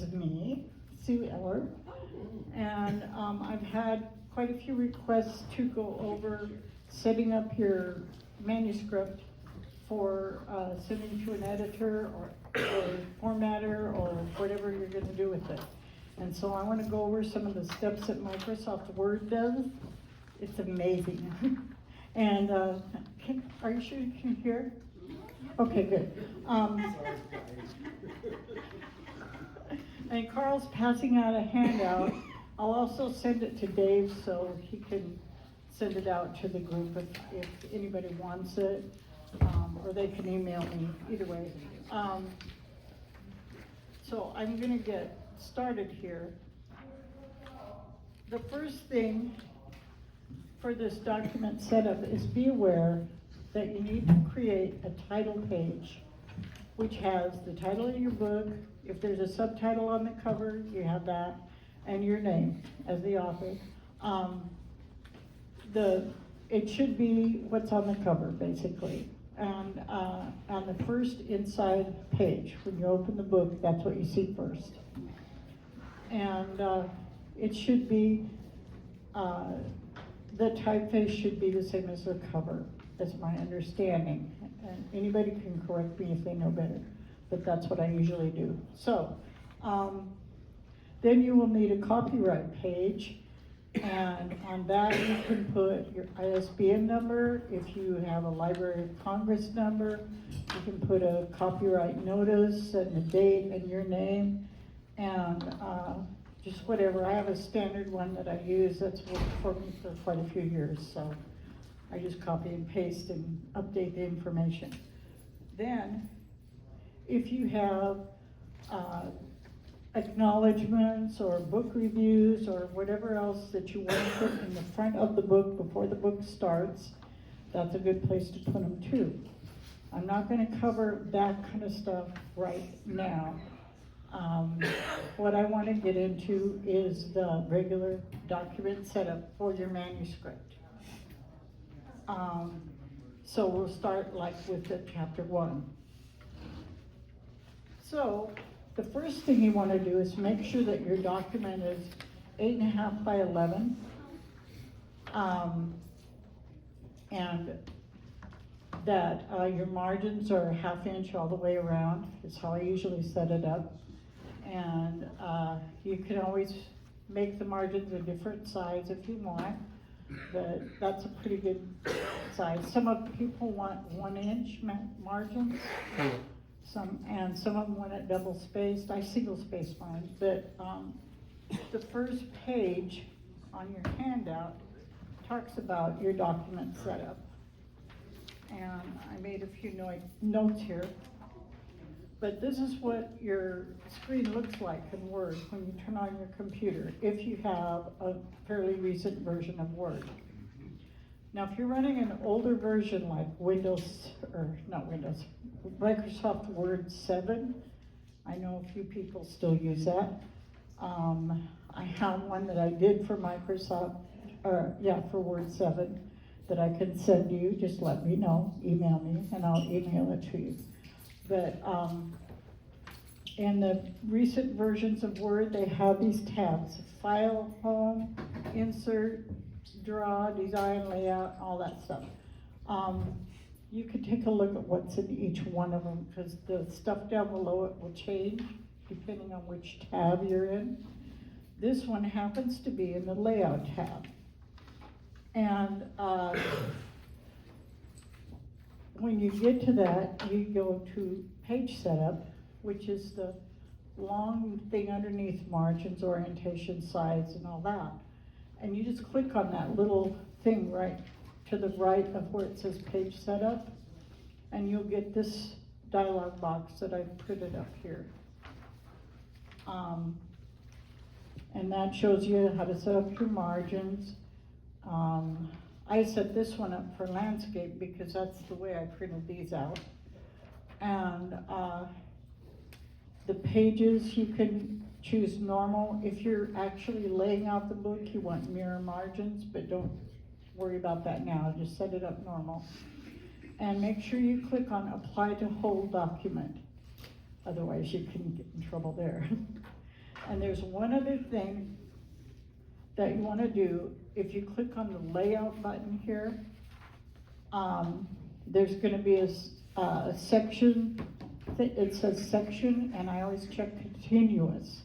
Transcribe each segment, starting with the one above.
is me, Sue Eller, and I've had quite a few requests to go over setting up your manuscript for sending to an editor or formatter or whatever you're going to do with it. And so I want to go over some of the steps that Microsoft Word does. It's amazing. And are you sure you can hear? Okay, good. And Carl's passing out a handout. I'll also send it to Dave so he can send it out to the group if anybody wants it, or they can email me, either way. So I'm gonna get started here. The first thing for this document setup is be aware that you need to create a title page which has the title of your book. If there's a subtitle on the cover, you have that, and your name as the author. It should be what's on the cover, basically. And on the first inside page, when you open the book, that's what you see first. And it should be, the typeface should be the same as the cover, that's my understanding. And anybody can correct me if they know better, but that's what I usually do. So, then you will need a copyright page, and on that you can put your ISBN number. If you have a Library of Congress number, you can put a copyright notice and the date and your name, and just whatever. I have a standard one that I use that's worked for me for quite a few years, so I just copy and paste and update the information. Then, if you have acknowledgments or book reviews or whatever else that you want to put in the front of the book before the book starts, that's a good place to put them too. I'm not going to cover that kind of stuff right now. What I want to get into is the regular document setup for your manuscript. So we'll start like with the chapter 1. So the first thing you want to do is make sure that your document is 8.5 by 11, and that your margins are 1/2 inch all the way around, is how I usually set it up. And you can always make the margins a different size if you want, but that's a pretty good size. Some of people want 1-inch margins. Some of them want it double spaced. I single space mine, but the first page on your handout talks about your document setup. And I made a few notes here, but this is what your screen looks like in Word when you turn on your computer, if you have a fairly recent version of Word. Now, if you're running an older version like Microsoft Word 7, I know a few people still use that. I have one that I did for for Word 7 that I can send you. Just let me know, email me, and I'll email it to you. But in the recent versions of Word, they have these tabs: File, Home, Insert, Draw, Design, Layout, all that stuff. You can take a look at what's in each one of them, because the stuff down below it will change depending on which tab you're in. This one happens to be in the Layout tab. And when you get to that, you go to Page Setup, which is the long thing underneath margins, orientation, size, and all that. And you just click on that little thing right to the right of where it says Page Setup, and you'll get this dialog box that I've printed up here. And that shows you how to set up your margins. I set this one up for landscape because that's the way I printed these out. And the pages, you can choose normal. If you're actually laying out the book, you want mirror margins, but don't worry about that now. Just set it up normal. And make sure you click on Apply to Whole Document. Otherwise, you can get in trouble there. And there's one other thing that you want to do. If you click on the layout button here, there's going to be a section. It says section, and I always check continuous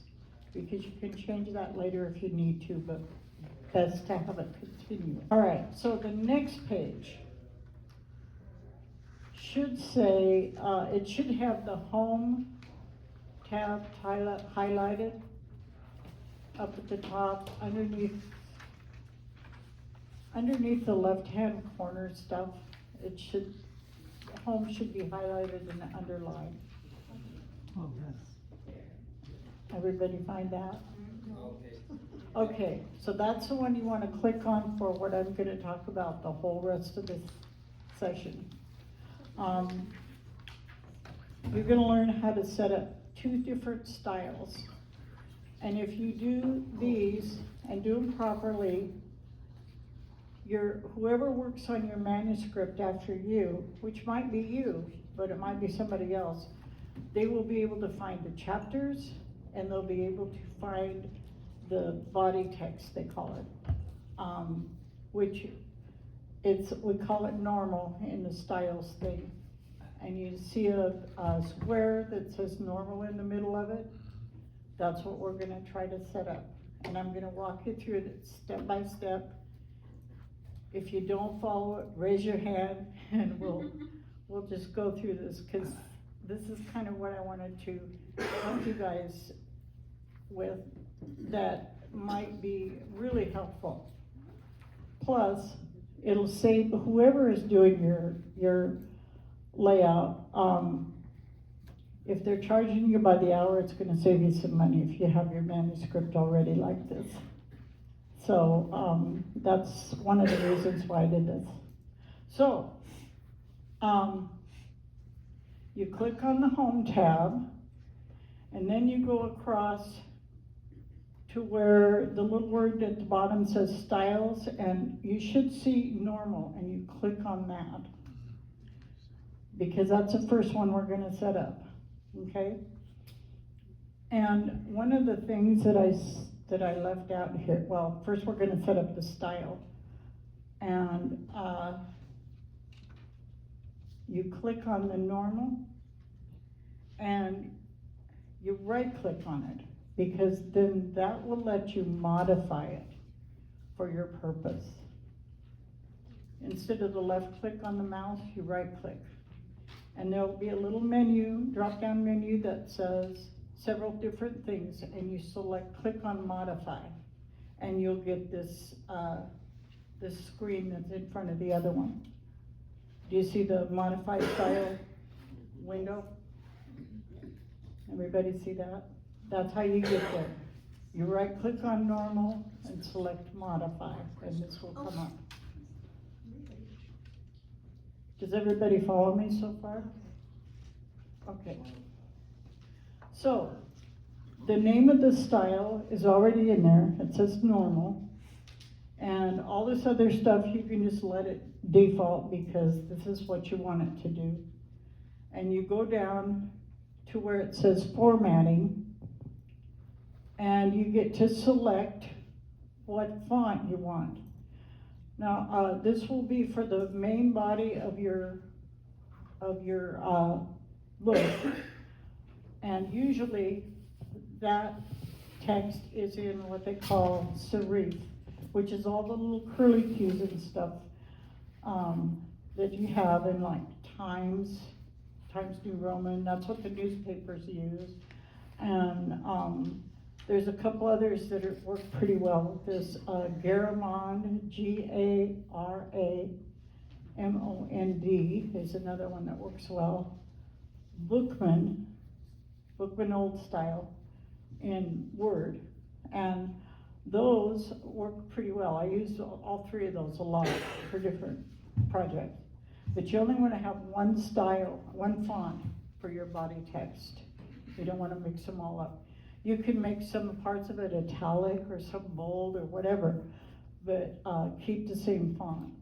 because you can change that later if you need to, but best to have it continuous. All right, so the next page should say, it should have the home tab highlighted up at the top underneath the left-hand corner stuff. It should, home should be highlighted and underlined. Oh, yes. Everybody find that? Okay. Okay, so that's the one you want to click on for what I'm going to talk about the whole rest of this session. You're going to learn how to set up 2 different styles. And if you do these and do them properly, whoever works on your manuscript after you, which might be you, but it might be somebody else, they will be able to find the chapters and they'll be able to find the body text, they call it, which we call it normal in the styles thing. And you see a square that says normal in the middle of it. That's what we're gonna try to set up. And I'm gonna walk you through it step by step. If you don't follow it, raise your hand and we'll just go through this, because this is kind of what I wanted to help you guys with that might be really helpful. Plus, it'll save whoever is doing your layout, if they're charging you by the hour, it's gonna save you some money if you have your manuscript already like this. So that's one of the reasons why I did this. So you click on the home tab, and then you go across to where the little word at the bottom says styles, and you should see normal, and you click on that, because that's the first one we're gonna set up, okay? And one of the things that I left out here, well, first we're gonna set up the style. And you click on the normal, and you right click on it, because then that will let you modify it for your purpose. Instead of the left click on the mouse, you right click. And there'll be a little menu, drop down menu that says several different things, and you select click on modify, and you'll get this this screen that's in front of the other one. Do you see the modify style window? Everybody see that? That's how you get there. You right click on normal and select modify, and this will come up. Does everybody follow me so far? Okay. So, the name of the style is already in there. It says normal. And all this other stuff, you can just let it default, because this is what you want it to do. And you go down to where it says formatting, and you get to select what font you want. Now, this will be for the main body of your book, and usually that text is in what they call serif, which is all the little curly cues and stuff that you have in like Times New Roman. That's what the newspapers use, and there's a couple others that work pretty well with this. Garamond, Garamond is another one that works well. Bookman Old Style in Word, and those work pretty well. I use all 3 of those a lot for different projects. But you only want to have one style, one font for your body text. You don't want to mix them all up. You can make some parts of it italic or some bold or whatever, but keep the same font.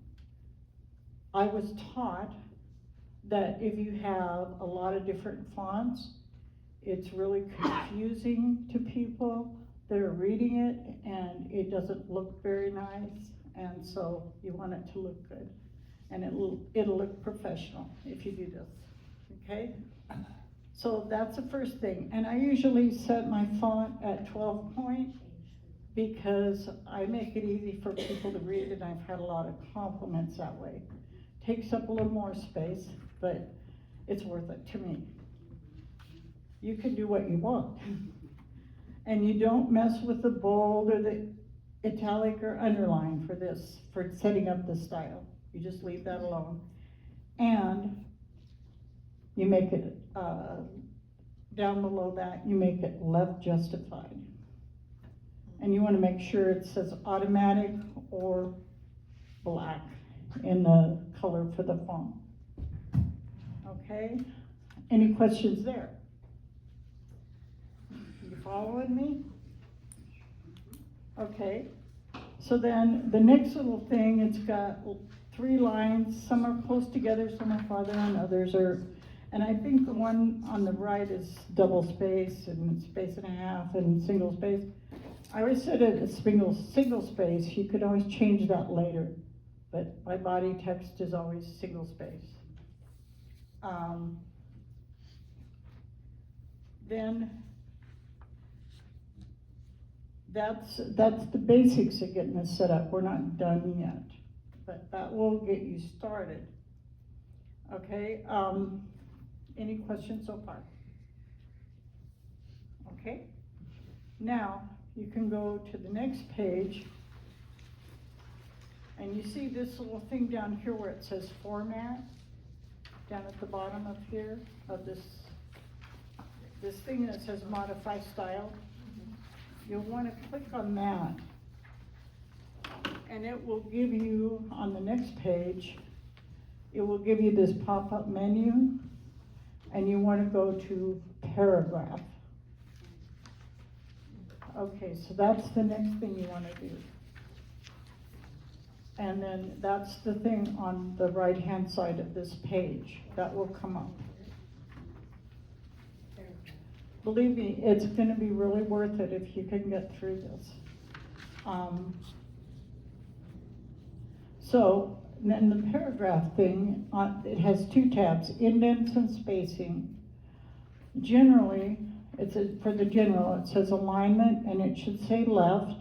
I was taught that if you have a lot of different fonts, it's really confusing to people that are reading it, and it doesn't look very nice, and so you want it to look good. And it'll look professional if you do this, okay? So that's the first thing, and I usually set my font at 12 point because I make it easy for people to read, and I've had a lot of compliments that way. Takes up a little more space, but it's worth it to me. You can do what you want. And you don't mess with the bold or the italic or underline for this, for setting up the style. You just leave that alone. And you make it, down below that, you make it left justified. And you want to make sure it says automatic or black in the color for the font. Okay? Any questions there? You following me? Okay. So then the next little thing, it's got 3 lines. Some are close together, some are farther, and others are. And I think the one on the right is double space and space and a half and single space. I always said it as single space. You could always change that later, but my body text is always single space. Then that's the basics of getting this set up. We're not done yet, but that will get you started. Okay. Any questions so far? Okay. Now you can go to the next page, and you see this little thing down here where it says format, down at the bottom of here of this thing that says modify style. You'll want to click on that, and it will give you, on the next page, it will give you this pop-up menu, and you want to go to paragraph. Okay, so that's the next thing you want to do. And then that's the thing on the right-hand side of this page that will come up. Believe me, it's going to be really worth it if you can get through this. So then the paragraph thing, it has 2 tabs, indents and spacing. Generally, for the general, it says alignment, and it should say left.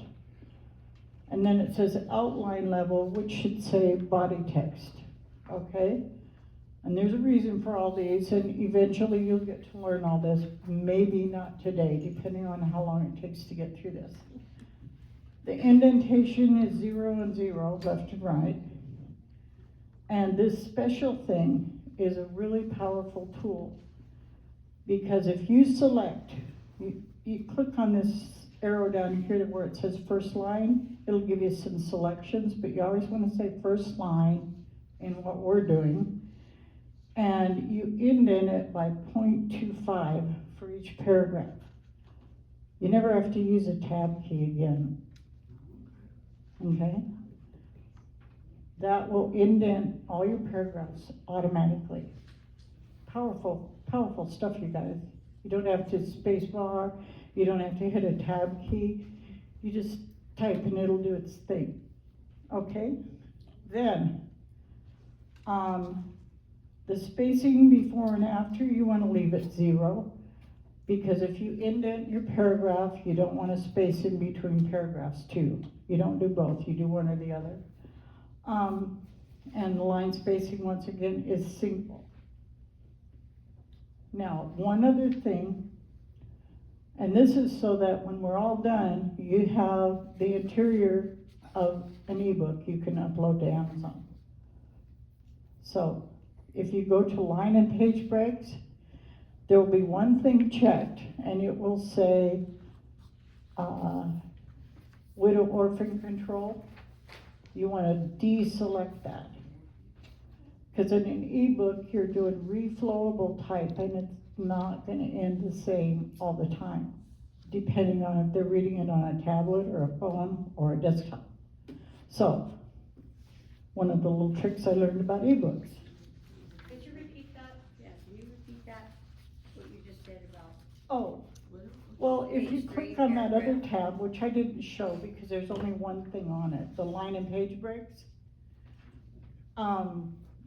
And then it says outline level, which should say body text, okay? And there's a reason for all these, and eventually you'll get to learn all this, maybe not today, depending on how long it takes to get through this. The indentation is 0 and 0, left and right. And this special thing is a really powerful tool, because if you select, you click on this arrow down here where it says first line, it'll give you some selections, but you always want to say first line in what we're doing. And you indent it by 0.25 for each paragraph. You never have to use a tab key again. Okay? That will indent all your paragraphs automatically. Powerful, powerful stuff, you guys. You don't have to space bar, you don't have to hit a tab key. You just type and it'll do its thing. Okay? Then, the spacing before and after, you want to leave it 0, because if you indent your paragraph, you don't want to space in between paragraphs too. You don't do both, you do one or the other. And the line spacing, once again, is single. Now, one other thing, and this is so that when we're all done, you have the interior of an ebook you can upload to Amazon. So, if you go to line and page breaks, there will be one thing checked, and it will say widow orphan control. You want to deselect that, because in an ebook you're doing reflowable type, and it's not going to end the same all the time, depending on if they're reading it on a tablet or a phone or a desktop. So, one of the little tricks I learned about ebooks. Could you repeat that? Yeah, can you repeat that, what you just said about Oh, well, if you Page click 3, on that other paragraph. tab, which I didn't show because there's only one thing on it, the line and page breaks.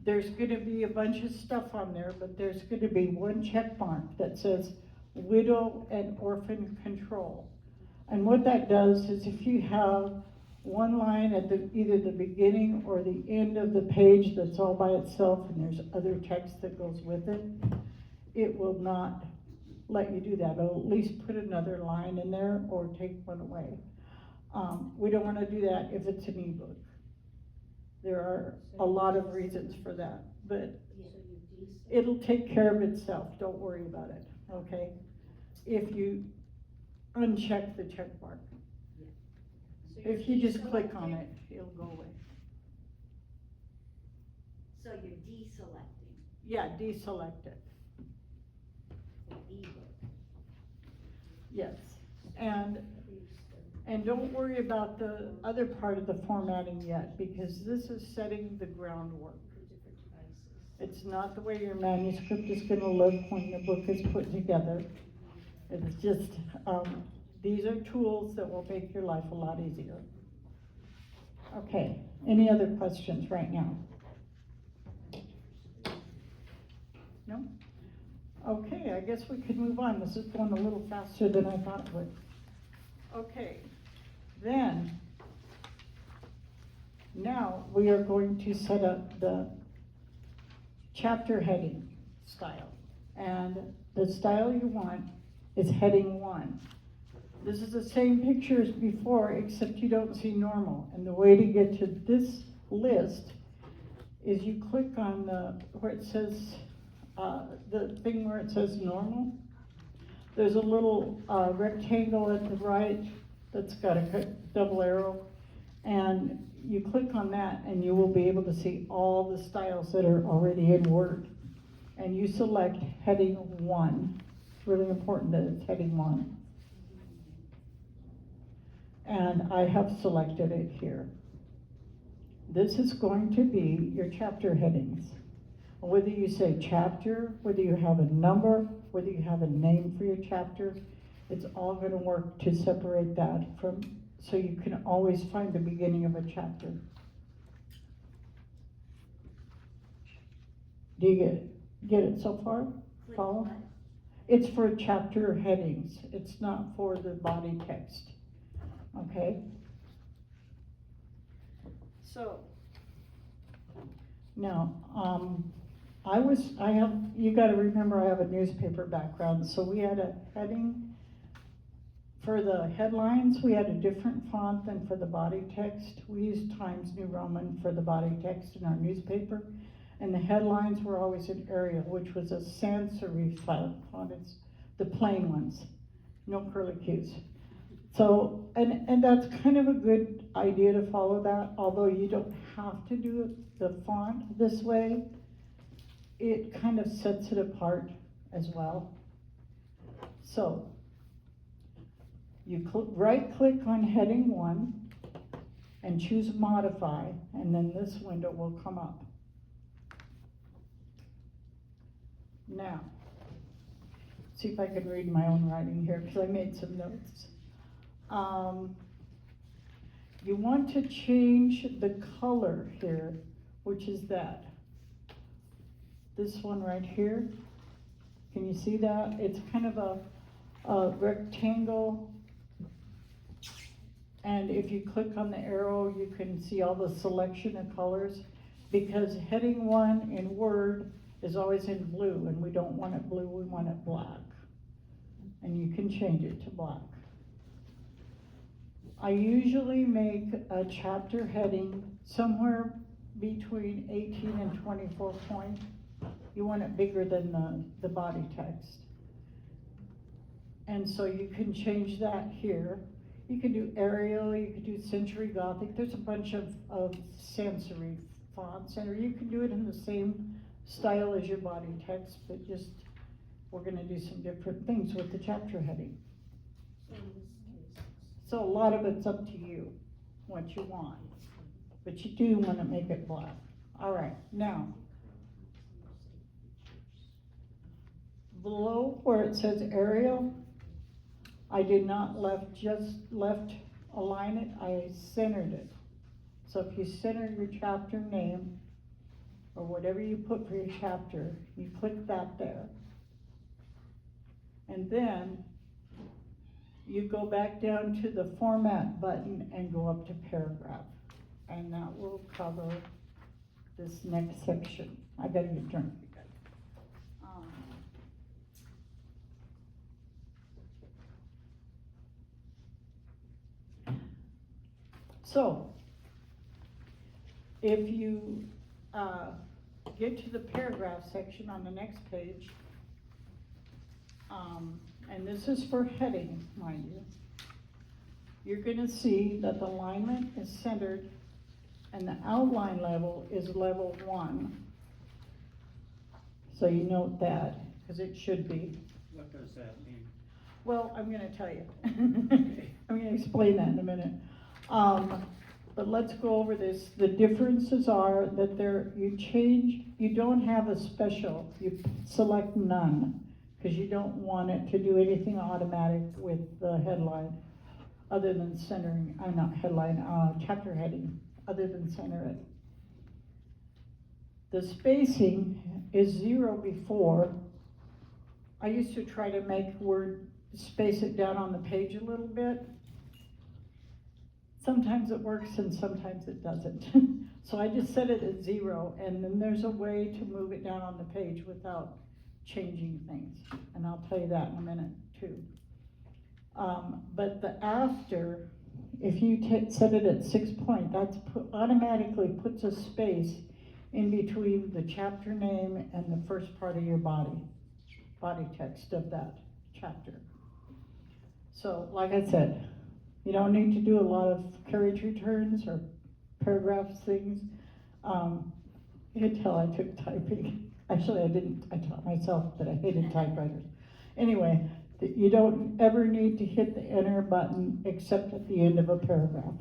There's gonna be a bunch of stuff on there, but there's gonna be one check mark that says widow and orphan control. And what that does is if you have one line at either the beginning or the end of the page that's all by itself and there's other text that goes with it, it will not let you do that. It'll at least put another line in there or take one away. We don't wanna do that if it's an ebook. There are a lot of reasons for that, but it'll take care of itself, don't worry about it, okay? If you uncheck the check mark. If you just click on it, it'll go away. So you're deselecting Yeah, deselect it, the ebook. yes. And don't worry about the other part of the formatting yet, because this is setting the groundwork. It's not the way your manuscript is gonna look when the book is put together. It's just, these are tools that will make your life a lot easier. Okay, any other questions right now? No? Okay, I guess we could move on. This is going a little faster than I thought it would. Okay, then, now we are going to set up the chapter heading style. And the style you want is heading 1. This is the same picture as before, except you don't see normal. And the way to get to this list is you click on where it says, the thing where it says normal. There's a little rectangle at the right that's got a double arrow. And you click on that and you will be able to see all the styles that are already in Word. And you select heading 1. It's really important that it's heading 1. And I have selected it here. This is going to be your chapter headings. Whether you say chapter, whether you have a number, whether you have a name for your chapter, it's all gonna work to separate that from, so you can always find the beginning of a chapter. Do you get it so far? Click Follow? what? It's for chapter headings. It's not for the body text. Okay? So, now, you gotta remember I have a newspaper background, so we had a heading. For the headlines, we had a different font than for the body text. We used Times New Roman for the body text in our newspaper. And the headlines were always in Arial, which was a sans serif font. It's the plain ones, no curlicues. So, and that's kind of a good idea to follow that, although you don't have to do the font this way. It kind of sets it apart as well. So, you right click on heading 1 and choose modify, and then this window will come up. Now, see if I can read my own writing here, because I made some notes. You want to change the color here, which is that. This one right here. Can you see that? It's kind of a rectangle. And if you click on the arrow, you can see all the selection of colors, because heading 1 in Word is always in blue, and we don't want it blue, we want it black. And you can change it to black. I usually make a chapter heading somewhere between 18 and 24 points. You want it bigger than the body text. And so you can change that here. You can do Arial, you can do Century Gothic. There's a bunch of sans serif fonts, or you can do it in the same style as your body text, but just, we're gonna do some different things with the chapter heading. So a lot of it's up to you, what you want, but you do wanna make it black. All right, now, below where it says Arial, I did not left align it, I centered it. So if you center your chapter name, or whatever you put for your chapter, you click that there. And then you go back down to the format button and go up to paragraph. And that will cover this next section. I gotta get drunk. So, if you get to the paragraph section on the next page, and this is for heading, mind you, you're gonna see that the alignment is centered and the outline level is level 1. So you note that, because it should be. What does that mean? Well, I'm gonna tell you. I'm gonna explain that in a minute. But let's go over this. The differences are that you don't have a special, you select none, because you don't want it to do anything automatic with the headline, other than centering, not headline, chapter heading, other than center it. The spacing is 0 before. I used to try to make word, space it down on the page a little bit. Sometimes it works and sometimes it doesn't. So I just set it at 0, and then there's a way to move it down on the page without changing things. And I'll tell you that in a minute too. But the after, if you set it at 6 point, that's automatically puts a space in between the chapter name and the first part of your body text of that chapter. So, like I said, you don't need to do a lot of carriage returns or paragraph things. You could tell I took typing. Actually, I didn't. I taught myself that I hated typewriters. Anyway, you don't ever need to hit the enter button except at the end of a paragraph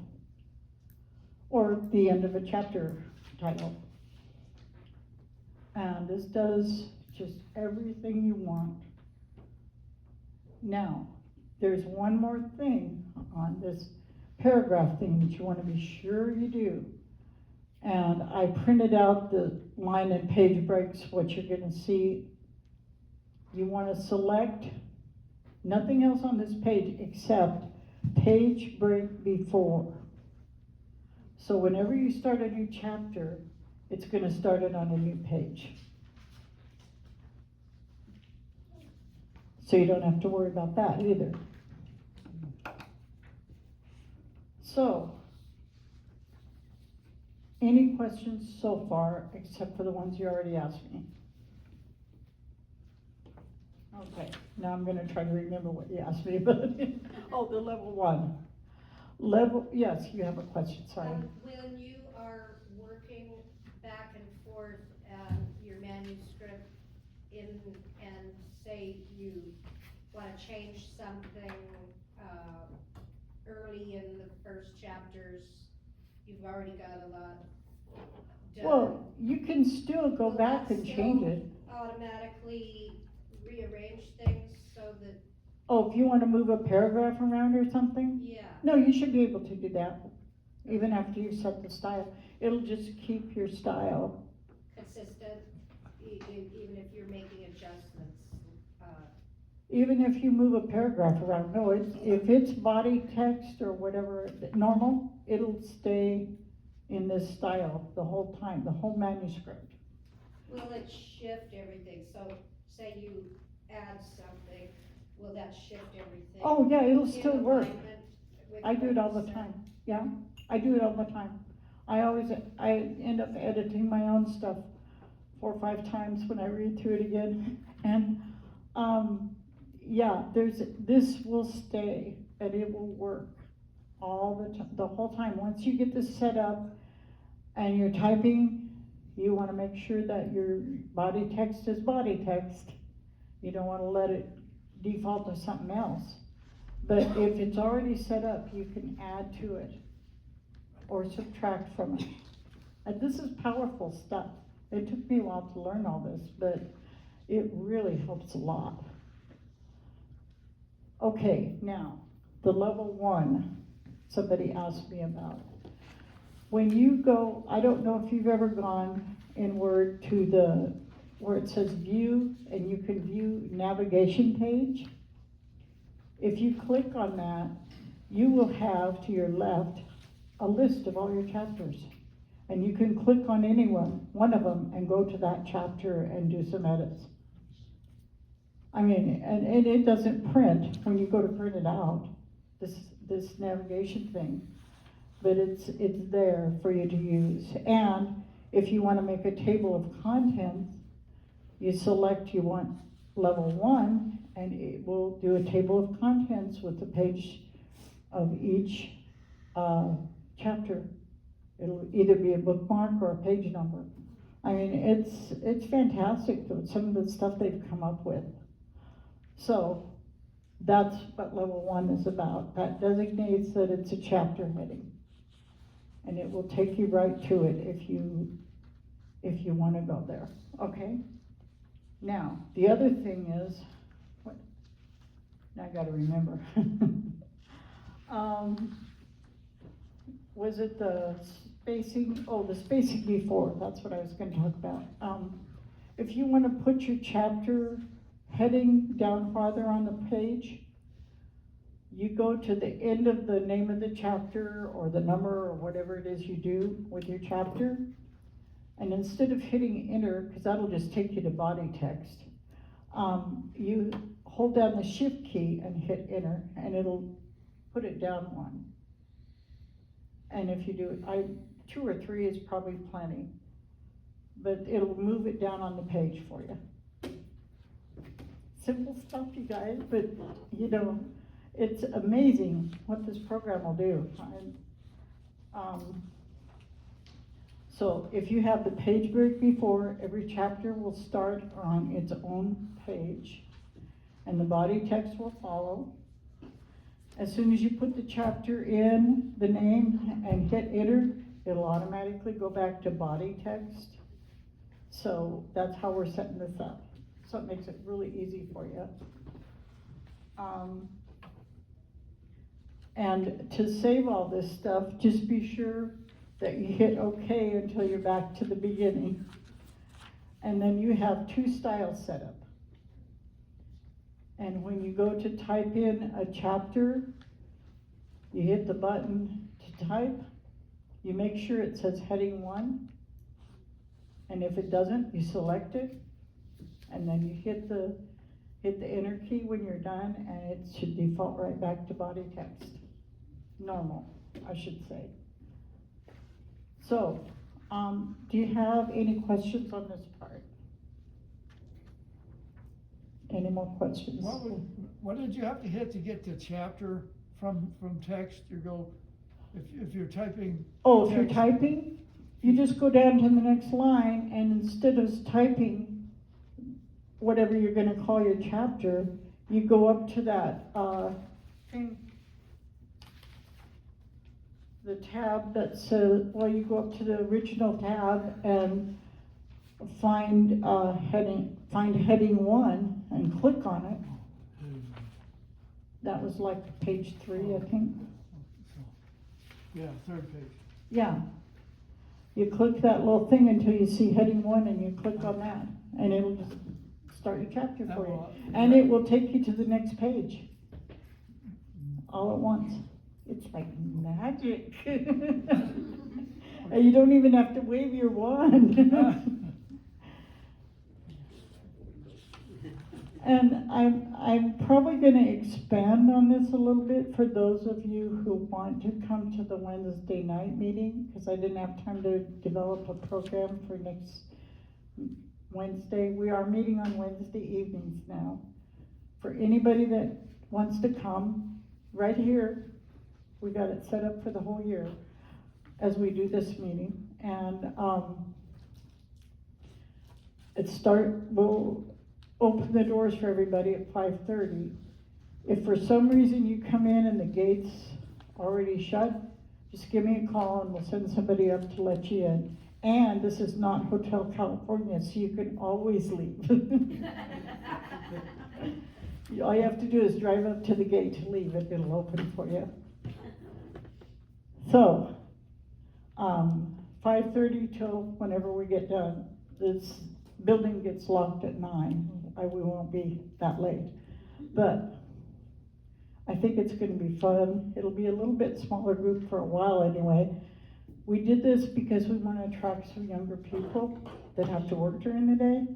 or the end of a chapter title. And this does just everything you want. Now, there's one more thing on this paragraph thing that you want to be sure you do. And I printed out the line and page breaks, what you're going to see. You want to select nothing else on this page except page break before. So whenever you start a new chapter, it's going to start it on a new page. So you don't have to worry about that either. So, any questions so far, except for the ones you already asked me? Okay, now I'm gonna try to remember what you asked me about. Oh, the level 1. Yes, you have a question, sorry. When you are working back and forth your manuscript and say you want to change something early in the first chapters, you've already got a lot done. Well, you can still go Will back that and still change it. automatically rearrange things so that, Oh, if you want to move a paragraph around or something? yeah, No, you should be able to do that, even after you set the style. It'll just keep your style. consistent, even if you're making adjustments? Even if you move a paragraph around, no, if it's body text or whatever, normal, it'll stay in this style the whole time, the whole manuscript. Will it shift everything? So say you add something, will that shift everything? Oh, yeah, it'll in still work. alignment with I do it all what the you time, yeah, I do it all the time. I end up editing my own stuff 4 or 5 times when I read through it again. And, yeah, this will stay and it will work all the time, the whole time. Once you get this set up and you're typing, you want to make sure that your body text is body text. You don't want to let it default to something else. But if it's already set up, you can add to it or subtract from it. And this is powerful stuff. It took me a while to learn all this, but It really helps a lot. Okay, now, the level 1, somebody asked me about. When you go, I don't know if you've ever gone in Word to where it says view, and you can view navigation page. If you click on that, you will have to your left a list of all your chapters. And you can click on any one of them and go to that chapter and do some edits. I mean, and it doesn't print when you go to print it out, this navigation thing. But it's there for you to use. And if you want to make a table of contents, you select you want level 1, and it will do a table of contents with the page of each chapter. It'll either be a bookmark or a page number. I mean, it's fantastic, some of the stuff they've come up with. So that's what level 1 is about. That designates that it's a chapter heading. And it will take you right to it if you want to go there, okay? Now, the other thing is, what? Now I got to remember. Was it the spacing? Oh, the spacing before. That's what I was going to talk about. If you want to put your chapter heading down farther on the page, you go to the end of the name of the chapter or the number or whatever it is you do with your chapter, and instead of hitting enter, because that'll just take you to body text, you hold down the shift key and hit enter, and it'll put it down 1. And if you do it, 2 or 3 is probably plenty, but it'll move it down on the page for you. Simple stuff, you guys, but you know, it's amazing what this program will do. So if you have the page break before, every chapter will start on its own page, and the body text will follow. As soon as you put the chapter in, the name, and hit enter, it'll automatically go back to body text. So that's how we're setting this up. So it makes it really easy for you. And to save all this stuff, just be sure that you hit OK until you're back to the beginning. And then you have 2 styles set up. And when you go to type in a chapter, you hit the button to type. You make sure it says heading 1. And if it doesn't, you select it. And then you hit the enter key when you're done, and it should default right back to body text. Normal, I should say. So, do you have any questions on this part? Any more questions? What did you have to hit to get to chapter from text? You go, if you're typing. Oh, if you're text, typing, you just go down to the next line, and instead of typing whatever you're going to call your chapter, you go up to that thing, the tab that says, well, you go up to the original tab and find heading 1 and click on it. That was like page 3, I think. Yeah, 3rd page. Yeah. You click that little thing until you see heading 1, and you click on that, and it'll just start your chapter for you. And it will take you to the next page all at once. It's like magic. And you don't even have to wave your wand. And I'm probably going to expand on this a little bit for those of you who want to come to the Wednesday night meeting, because I didn't have time to develop a program for next Wednesday. We are meeting on Wednesday evenings now. For anybody that wants to come, right here, we got it set up for the whole year as we do this meeting. And we'll open the doors for everybody at 5:30. If for some reason you come in and the gate's already shut, just give me a call and we'll send somebody up to let you in. And this is not Hotel California, so you can always leave. All you have to do is drive up to the gate to leave, and it'll open for you. So, 5:30 till whenever we get done. This building gets locked at 9. We won't be that late. But I think it's gonna be fun. It'll be a little bit smaller group for a while anyway. We did this because we wanna attract some younger people that have to work during the day.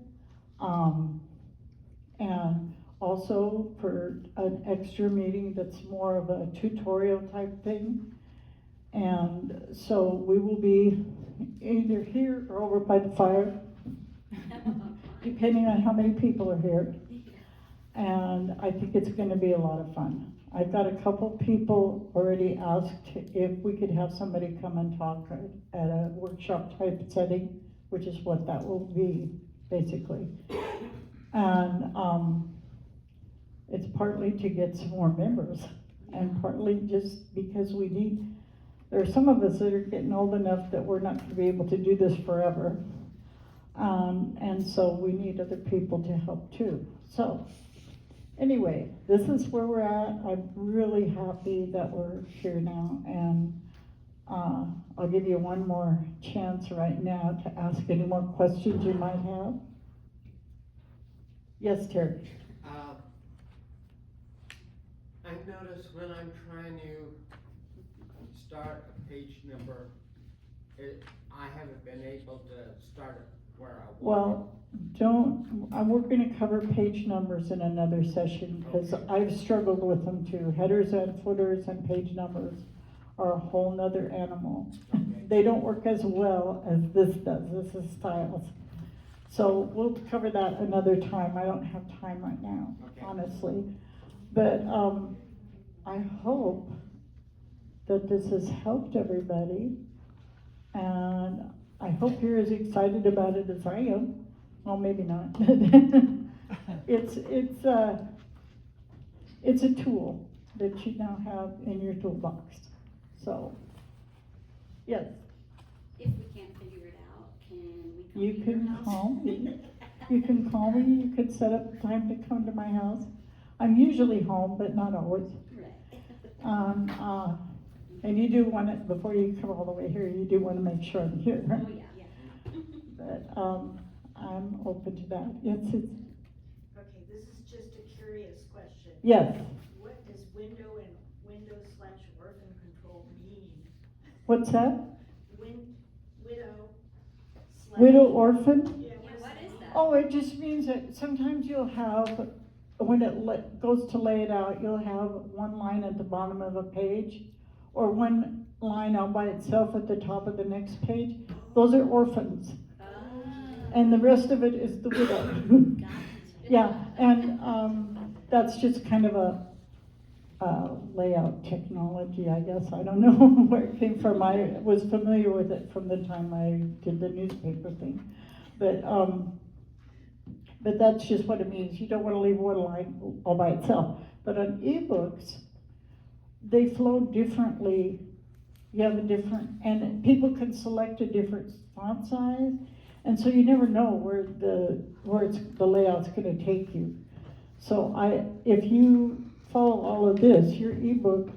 And also for an extra meeting that's more of a tutorial type thing. And so we will be either here or over by the fire, depending on how many people are here. And I think it's gonna be a lot of fun. I've got a couple people already asked if we could have somebody come and talk at a workshop type setting, which is what that will be, basically. And it's partly to get some more members, and partly just because there are some of us that are getting old enough that we're not gonna be able to do this forever. And so we need other people to help too. So, anyway, this is where we're at. I'm really happy that we're here now, and I'll give you one more chance right now to ask any more questions you might have. Yes, Terry? I've noticed when I'm trying to start a page number, I haven't been able to start it where I want Well, we're gonna cover page numbers in another session, because I've struggled with them too. Headers and footers and page numbers are a whole nother animal. Okay. They don't work as well as this does. This is styles. So we'll cover that another time. I don't have time right now, Okay. honestly. But I hope that this has helped everybody, and I hope you're as excited about it as I am. Well, maybe not. It's a tool that you now have in your toolbox. So, yes, If we can't figure it out, can we come you to your can house? call me. You can call me. You could set up time to come to my house. I'm usually home, but not always. Right. And you do want it, before you come all the way here, you do want to make sure I'm here. Oh, yeah. But I'm open to that. Yes, it's, Okay, this is just a curious question. yes. What does widow/orphan control mean? What's that? Widow. Widow orphan? Yeah, Yeah, what is that? Oh, it just means that sometimes you'll have, when it goes to lay it out, you'll have one line at the bottom of a page, or one line all by itself at the top of the next page. Those are orphans, and the rest of it is the widow. Gotcha. Yeah, and that's just kind of a layout technology, I guess. I don't know where it came from. I was familiar with it from the time I did the newspaper thing. But that's just what it means. You don't want to leave one line all by itself. But on ebooks, they flow differently. You have a different, and people can select a different font size, and so you never know where the layout's going to take you. So if you follow all of this, your ebook,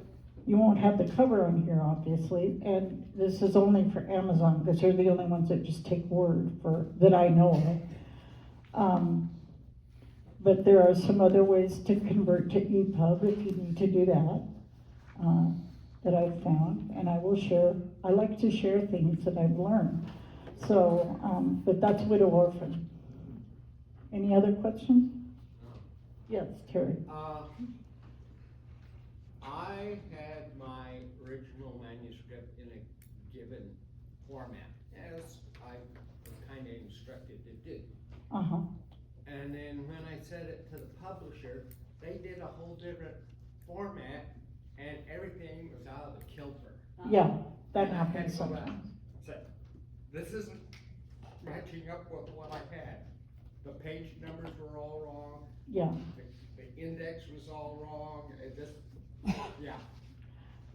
you won't have the cover on here, obviously, and this is only for Amazon, because they're the only ones that just take Word that I know of. But there are some other ways to convert to EPUB if you need to do that I've found, and I will share. I like to share things that I've learned. So, but that's widow orphan. Any other questions? Yes, Terry. I had my original manuscript in a given format, as I was kind of instructed to do. Uh-huh. And then when I sent it to the publisher, they did a whole different format, and everything was out of the kilter. Yeah, that And I had happens to go back sometimes. and say, this isn't matching up with what I had. The page numbers were all wrong. Yeah. The index was all wrong. It just, yeah.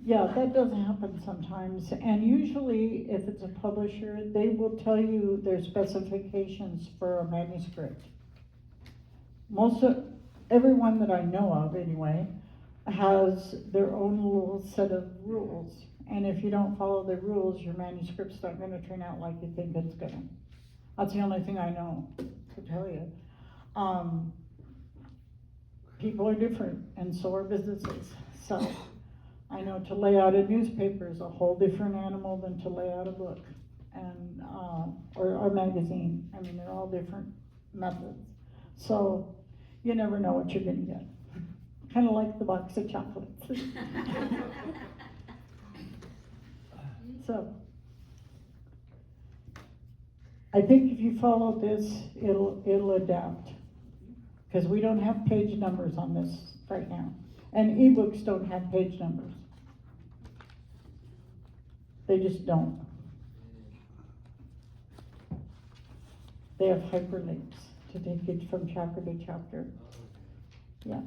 Yeah, that does happen sometimes, and usually if it's a publisher, they will tell you their specifications for a manuscript. Everyone that I know of anyway, has their own little set of rules. And if you don't follow the rules, your manuscript's not gonna turn out like you think it's gonna. That's the only thing I know to tell you. People are different, and so are businesses. So I know to lay out a newspaper is a whole different animal than to lay out a book and or a magazine. I mean, they're all different methods. So you never know what you're gonna get. Kind of like the box of chocolates. So I think if you follow this, it'll adapt. Because we don't have page numbers on this right now. And ebooks don't have page numbers. They just don't. They have hyperlinks to take it from chapter to chapter. Yeah.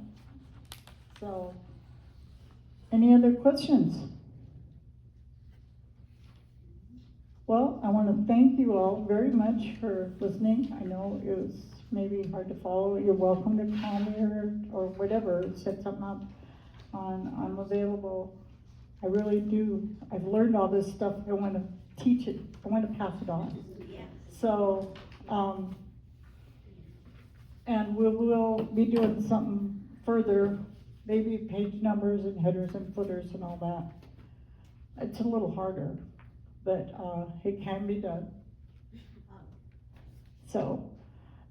So, any other questions? Well, I want to thank you all very much for listening. I know it was maybe hard to follow. You're welcome to call me or whatever, set something up. I'm available. I really do. I've learned all this stuff. I want to teach it. I want to pass it on. Yes. So, and we'll be doing something further, maybe page numbers and headers and footers and all that. It's a little harder, but it can be done. So,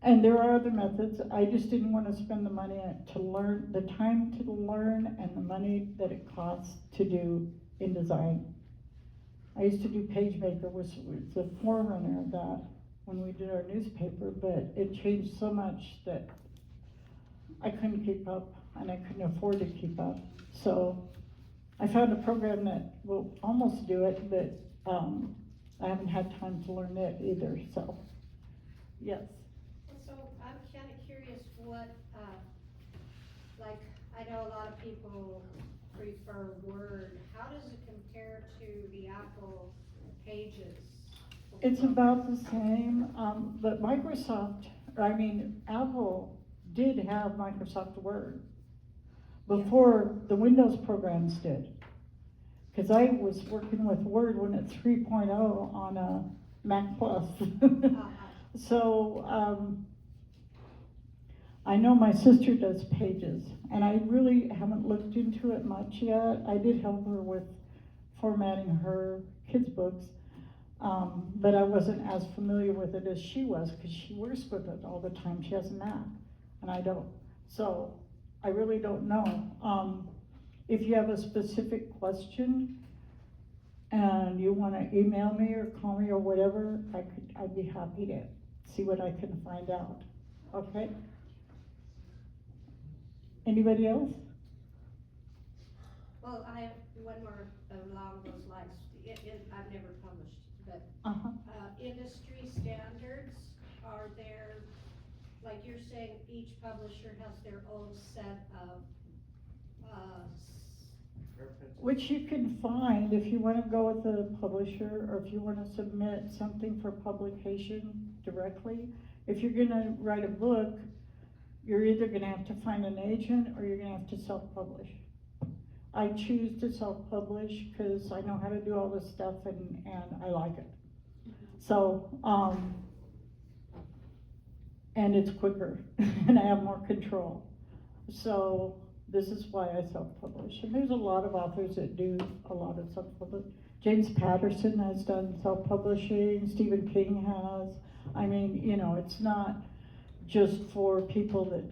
and there are other methods. I just didn't want to spend the money to learn, the time to learn and the money that it costs to do InDesign. I used to do PageMaker, was the forerunner of that when we did our newspaper, but it changed so much that I couldn't keep up and I couldn't afford to keep up. So I found a program that will almost do it, but I haven't had time to learn it either, so, yes. So I'm kind of curious what, like, I know a lot of people prefer Word. How does it compare to the Apple Pages? It's about the same, but Apple did have Microsoft Word before the Windows programs did. Because I was working with Word when it's 3.0 on a Mac Plus. So, I know my sister does Pages, and I really haven't looked into it much yet. I did help her with formatting her kids' books, but I wasn't as familiar with it as she was, because she works with it all the time. She has a Mac, and I don't. So, I really don't know. If you have a specific question, and you wanna email me or call me or whatever, I'd be happy to see what I can find out, okay? Anybody else? Well, I have one more along those lines. I've never published, but industry standards, are there, like you're saying, each publisher has their own set of, Which you can find if you wanna go with a publisher, or if you wanna submit something for publication directly. If you're gonna write a book, you're either gonna have to find an agent or you're gonna have to self-publish. I choose to self-publish because I know how to do all this stuff and I like it. So, and it's quicker and I have more control. So this is why I self-publish. And there's a lot of authors that do a lot of self-publish. James Patterson has done self-publishing, Stephen King has. I mean, you know, it's not just for people that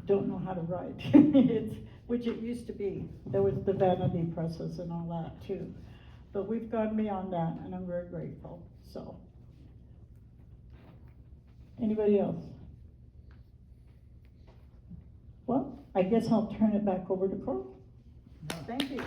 don't know how to write. Which it used to be. There was the vanity presses and all that too. But we've gone beyond that and I'm very grateful, so. Anybody else? Well, I guess I'll turn it back over to Coral. Thank you.